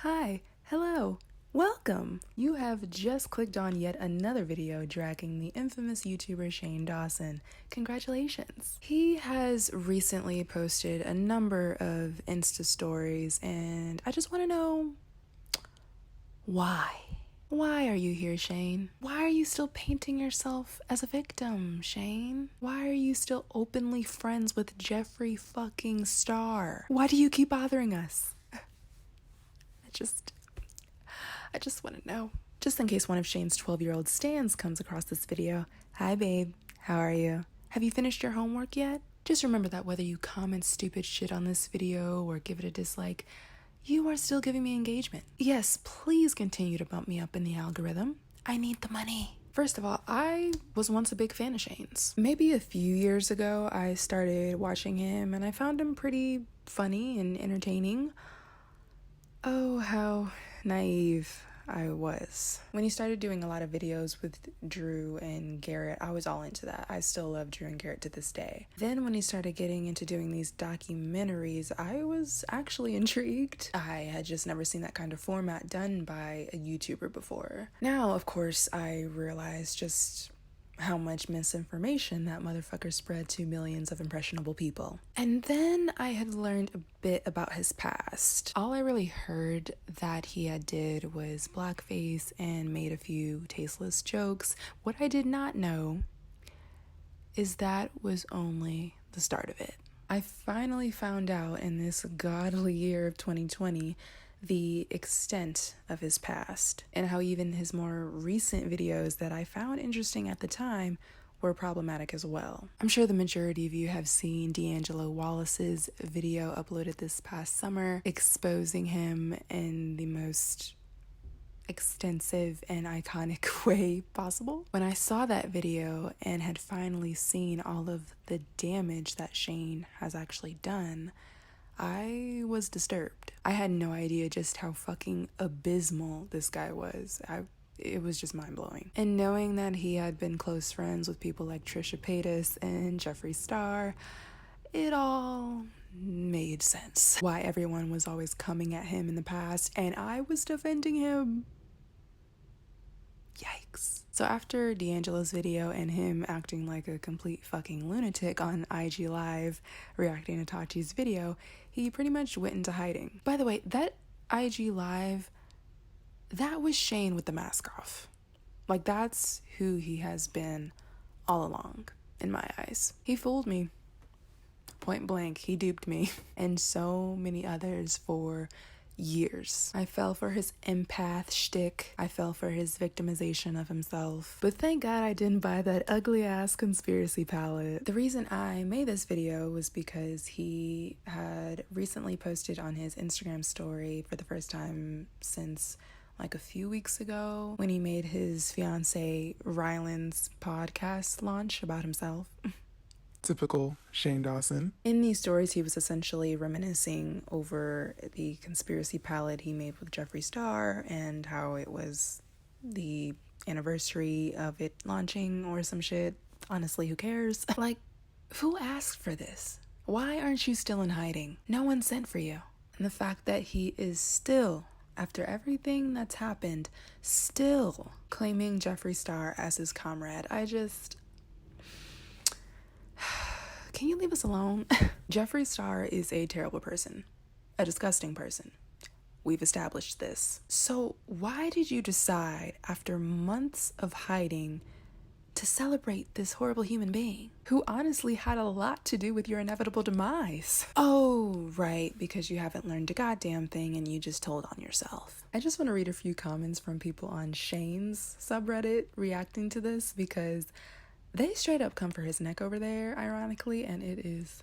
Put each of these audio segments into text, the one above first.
Hi, hello, welcome! You have just clicked on yet another video dragging the infamous YouTuber Shane Dawson. Congratulations! He has recently posted a number of Insta stories, and I just want to know why? Why are you here, Shane? Why are you still painting yourself as a victim, Shane? Why are you still openly friends with Jeffree fucking Star? Why do you keep bothering us? I just want to know. Just in case one of Shane's 12-year-old stans comes across this video. Hi babe, how are you? Have you finished your homework yet? Just remember that whether you comment stupid shit on this video or give it a dislike, you are still giving me engagement. Yes, please continue to bump me up in the algorithm. I need the money. First of all, I was once a big fan of Shane's. Maybe a few years ago, I started watching him and I found him pretty funny and entertaining. Oh, how naive I was. When he started doing a lot of videos with Drew and Garrett, I was all into that. I still love Drew and Garrett to this day. Then when he started getting into doing these documentaries, I was actually intrigued. I had just never seen that kind of format done by a YouTuber before. Now, of course, I realized just how much misinformation that motherfucker spread to millions of impressionable people. And then I had learned a bit about his past. All I really heard that he had did was blackface and made a few tasteless jokes. What I did not know is that was only the start of it. I finally found out in this godly year of 2020 the extent of his past, and how even his more recent videos that I found interesting at the time were problematic as well. I'm sure the majority of you have seen D'Angelo Wallace's video uploaded this past summer exposing him in the most extensive and iconic way possible. When I saw that video and had finally seen all of the damage that Shane has actually done, I was disturbed. I had no idea just how fucking abysmal this guy was. It was just mind-blowing. And knowing that he had been close friends with people like Trisha Paytas and Jeffree Star, it all made sense. Why everyone was always coming at him in the past, and I was defending him. Yikes. So after D'Angelo's video and him acting like a complete fucking lunatic on IG Live reacting to Tachi's video, he pretty much went into hiding. By the way, that IG Live, that was Shane with the mask off. Like, that's who he has been all along, in my eyes. He fooled me. Point blank, he duped me. And so many others for years. I fell for his empath shtick. I fell for his victimization of himself. But thank God I didn't buy that ugly ass conspiracy palette. The reason I made this video was because he had recently posted on his Instagram story for the first time since like a few weeks ago when he made his fiance Ryland's podcast launch about himself. Typical Shane Dawson. In these stories, he was essentially reminiscing over the conspiracy palette he made with Jeffree Star and how it was the anniversary of it launching or some shit. Honestly, who cares? Like, who asked for this? Why aren't you still in hiding? No one sent for you. And the fact that he is still, after everything that's happened, still claiming Jeffree Star as his comrade, can you leave us alone? Jeffree Star is a terrible person, a disgusting person. We've established this. So why did you decide, after months of hiding, to celebrate this horrible human being who honestly had a lot to do with your inevitable demise? Oh, right, because you haven't learned a goddamn thing and you just told on yourself. I just want to read a few comments from people on Shane's subreddit reacting to this, because they straight up come for his neck over there, ironically, and it is...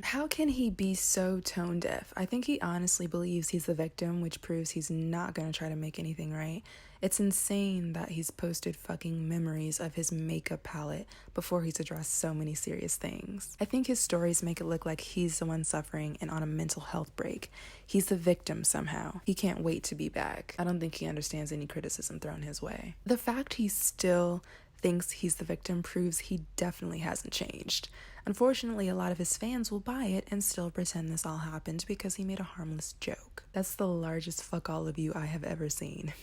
How can he be so tone deaf? I think he honestly believes he's the victim, which proves he's not gonna try to make anything right. It's insane that he's posted fucking memories of his makeup palette before he's addressed so many serious things. I think his stories make it look like he's the one suffering and on a mental health break. He's the victim somehow. He can't wait to be back. I don't think he understands any criticism thrown his way. The fact he still thinks he's the victim proves he definitely hasn't changed. Unfortunately, a lot of his fans will buy it and still pretend this all happened because he made a harmless joke. That's the largest fuck all of you I have ever seen.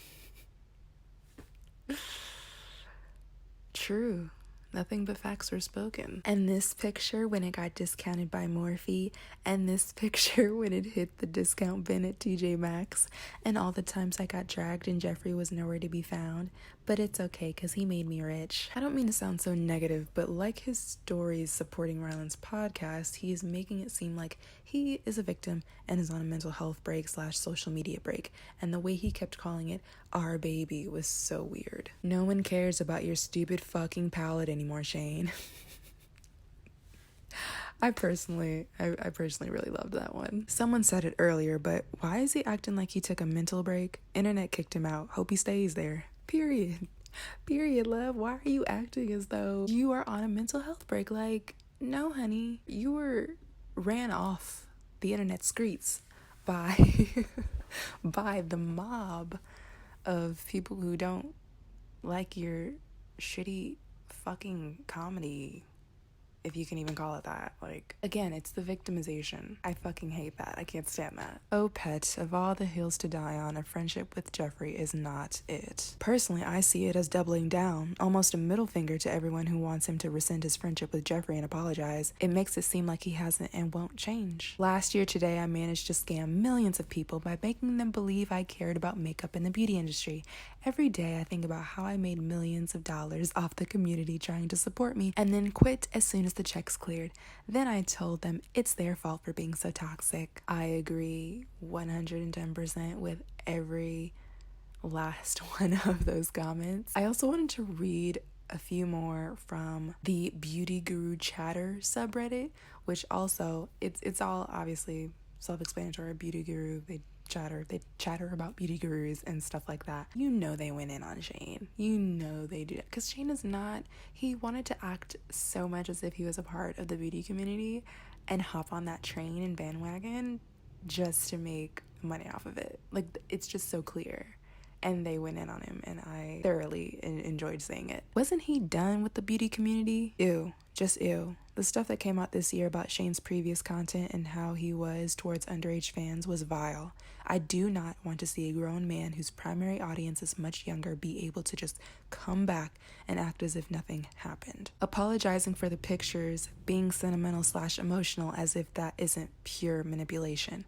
True. Nothing but facts were spoken. And this picture when it got discounted by Morphe, and this picture when it hit the discount bin at TJ Maxx, and all the times I got dragged and Jeffrey was nowhere to be found. But it's okay, because he made me rich. I don't mean to sound so negative, but like his stories supporting Ryland's podcast, he is making it seem like he is a victim and is on a mental health break / social media break. And the way he kept calling it our baby was so weird. No one cares about your stupid fucking palate anymore, Shane. I personally really loved that one. Someone said it earlier, but why is he acting like he took a mental break? Internet kicked him out. Hope he stays there. Period. Period, love. Why are you acting as though you are on a mental health break? Like, no, honey. You were ran off the internet streets by by the mob of people who don't like your shitty fucking comedy, if you can even call it that. Like, again, it's the victimization. I fucking hate that. I can't stand that. Oh, pet, of all the hills to die on, a friendship with Jeffrey is not it. Personally, I see it as doubling down, almost a middle finger to everyone who wants him to rescind his friendship with Jeffrey and apologize. It makes it seem like he hasn't and won't change. Last year today, I managed to scam millions of people by making them believe I cared about makeup in the beauty industry. Every day, I think about how I made millions of dollars off the community trying to support me, and then quit as soon as the checks cleared. Then I told them it's their fault for being so toxic. I agree 110% with every last one of those comments. I also wanted to read a few more from the Beauty Guru Chatter subreddit, which also, it's all obviously self-explanatory. Beauty Guru, they chatter about beauty gurus and stuff like that. You know they went in on Shane. You know they did. Because Shane is not, he wanted to act so much as if he was a part of the beauty community and hop on that train and bandwagon just to make money off of it. Like, it's just so clear. And they went in on him, and I thoroughly enjoyed seeing it. Wasn't he done with the beauty community? Ew. Just ew. The stuff that came out this year about Shane's previous content and how he was towards underage fans was vile. I do not want to see a grown man whose primary audience is much younger be able to just come back and act as if nothing happened. Apologizing for the pictures, being sentimental / emotional as if that isn't pure manipulation.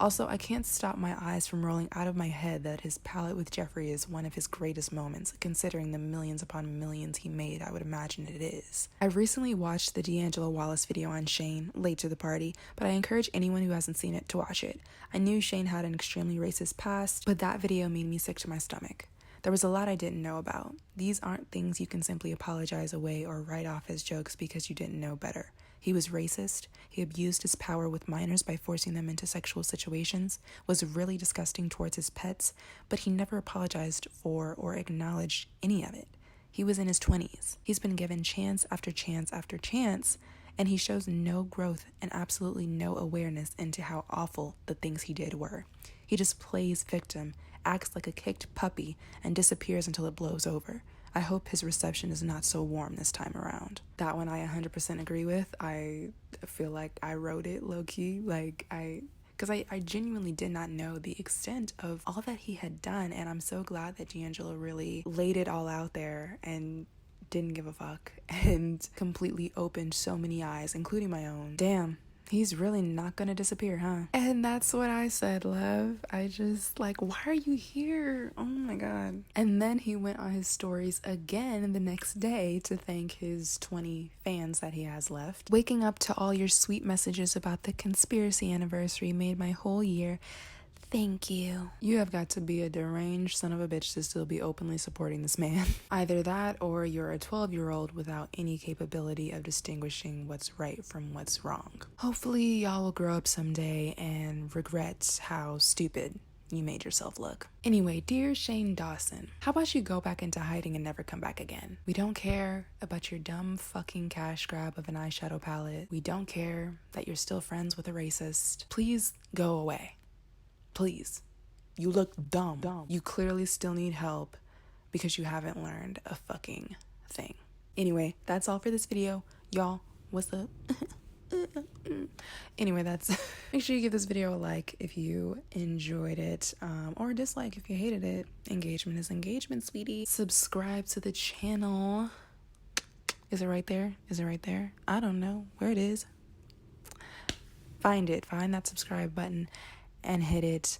Also, I can't stop my eyes from rolling out of my head that his palette with Jeffrey is one of his greatest moments, considering the millions upon millions he made. I would imagine it is. I recently watched the D'Angelo Wallace video on Shane, late to the party, but I encourage anyone who hasn't seen it to watch it. I knew Shane had an extremely racist past, but that video made me sick to my stomach. There was a lot I didn't know about. These aren't things you can simply apologize away or write off as jokes because you didn't know better. He was racist, he abused his power with minors by forcing them into sexual situations, was really disgusting towards his pets, but he never apologized for or acknowledged any of it. He was in his 20s. He's been given chance after chance after chance, and he shows no growth and absolutely no awareness into how awful the things he did were. He just plays victim, acts like a kicked puppy, and disappears until it blows over. I hope his reception is not so warm this time around. That one I 100% agree with. I feel like I wrote it low-key, because I genuinely did not know the extent of all that he had done, and I'm so glad that D'Angelo really laid it all out there and didn't give a fuck and completely opened so many eyes, including my own. Damn. He's really not gonna disappear, huh? And that's what I said, love. I just, why are you here? Oh my god. And then he went on his stories again the next day to thank his 20 fans that he has left. Waking up to all your sweet messages about the conspiracy anniversary made my whole year. Thank you. You have got to be a deranged son of a bitch to still be openly supporting this man. Either that or you're a 12-year-old without any capability of distinguishing what's right from what's wrong. Hopefully y'all will grow up someday and regret how stupid you made yourself look. Anyway, dear Shane Dawson, how about you go back into hiding and never come back again? We don't care about your dumb fucking cash grab of an eyeshadow palette. We don't care that you're still friends with a racist. Please go away. Please. You look dumb. You clearly still need help because you haven't learned a fucking thing. Anyway, that's all for this video. Y'all, what's up? Anyway, that's make sure you give this video a like if you enjoyed it, or a dislike if you hated it. Engagement is engagement, sweetie. Subscribe to the channel. Is it right there? Is it right there? I don't know where it is. Find it. Find that subscribe button and hit it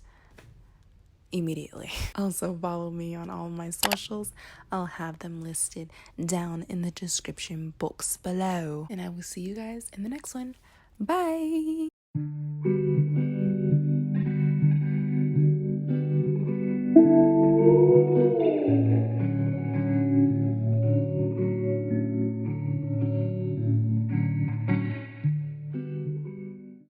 immediately. Also follow me on all my socials. I'll have them listed down in the description box below. And I will see you guys in the next one. Bye.